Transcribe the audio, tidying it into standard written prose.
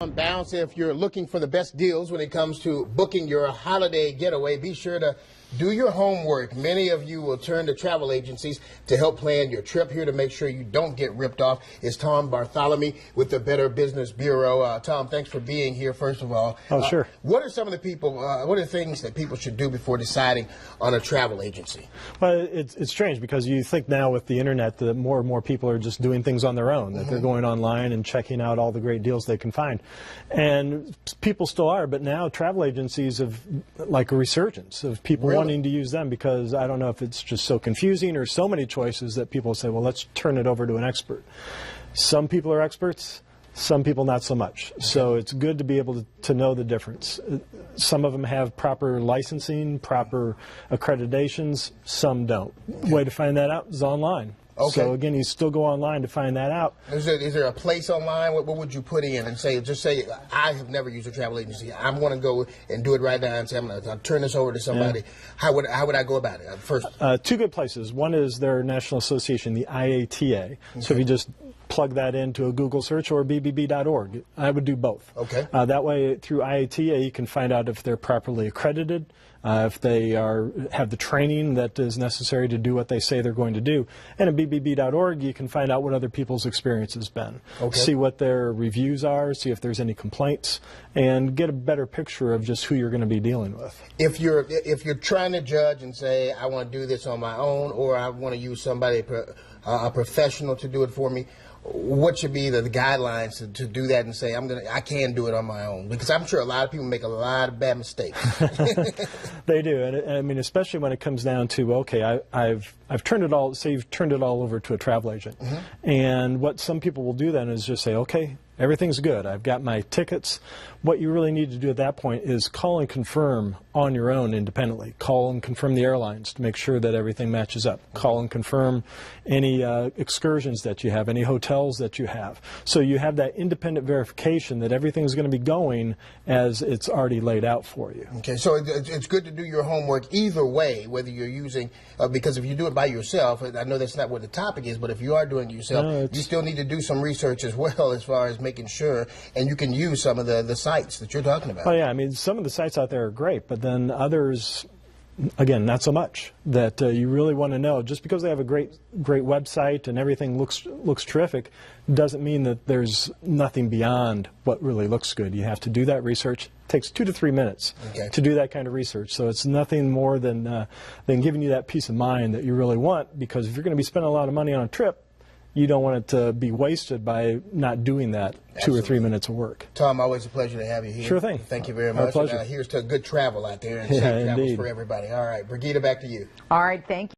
Bounce. If you're looking for the best deals when it comes to booking your holiday getaway, be sure to do your homework. Many of you will turn to travel agencies to help plan your trip. Here to make sure you don't get ripped off is Tom Bartholomy with the Better Business Bureau. Tom, thanks for being here, first of all. Oh, sure. What are some of the things that people should do before deciding on a travel agency? Well, it's strange because you think now with the internet that more and more people are just doing things on their own, that they're going online and checking out all the great deals they can find. And people still are, but now travel agencies have like a resurgence of people wanting to use them because I don't know if it's just so confusing or so many choices that people say, well, let's turn it over to an expert. Some people are experts, some people not so much. So it's good to be able to know the difference. Some of them have proper licensing, proper accreditations, some don't. Way to find that out is online. Okay. So again, you still go online to find that out. Is there a place online? What would you put in and say, just say, I have never used a travel agency. I'm going to go and do it right now and say, I'll turn this over to somebody. Yeah. How would I go about it? First, two good places. One is their national association, the IATA. Okay. So if you just plug that into a Google search or bbb.org. I would do both. Okay. That way, through IATA, you can find out if they're properly accredited, if they have the training that is necessary to do what they say they're going to do. And at bbb.org, you can find out what other people's experience has been. Okay. See what their reviews are, see if there's any complaints, and get a better picture of just who you're going to be dealing with. If you're trying to judge and say, I want to do this on my own, or I want to use somebody, a professional to do it for me, what should be the guidelines to do that and say I can do it on my own? Because I'm sure a lot of people make a lot of bad mistakes. They do, and I mean, especially when it comes down to okay, I've turned it all. Say you've turned it all over to a travel agent, and what some people will do then is just say, okay, everything's good. I've got my tickets. What you really need to do at that point is call and confirm on your own independently. Call and confirm the airlines to make sure that everything matches up. Call and confirm any excursions that you have, any hotels that you have. So you have that independent verification that everything's going to be going as it's already laid out for you. Okay, so it's good to do your homework either way, whether you're using, because if you do it by yourself, I know that's not what the topic is, but if you are doing it yourself, you still need to do some research as well as far as making sure, and you can use some of the sites that you're talking about. Oh yeah, I mean, some of the sites out there are great, but then others, again, not so much. That you really want to know. Just because they have a great website and everything looks terrific, doesn't mean that there's nothing beyond what really looks good. You have to do that research. It takes 2 to 3 minutes to do that kind of research. So it's nothing more than giving you that peace of mind that you really want. Because if you're going to be spending a lot of money on a trip, you don't want it to be wasted by not doing that 2 or 3 minutes of work. Tom, always a pleasure to have you here. Sure thing. Thank you very much. Our pleasure. Here's to good travel out there and safe travels for everybody. All right, Brigida, back to you. All right, thank you.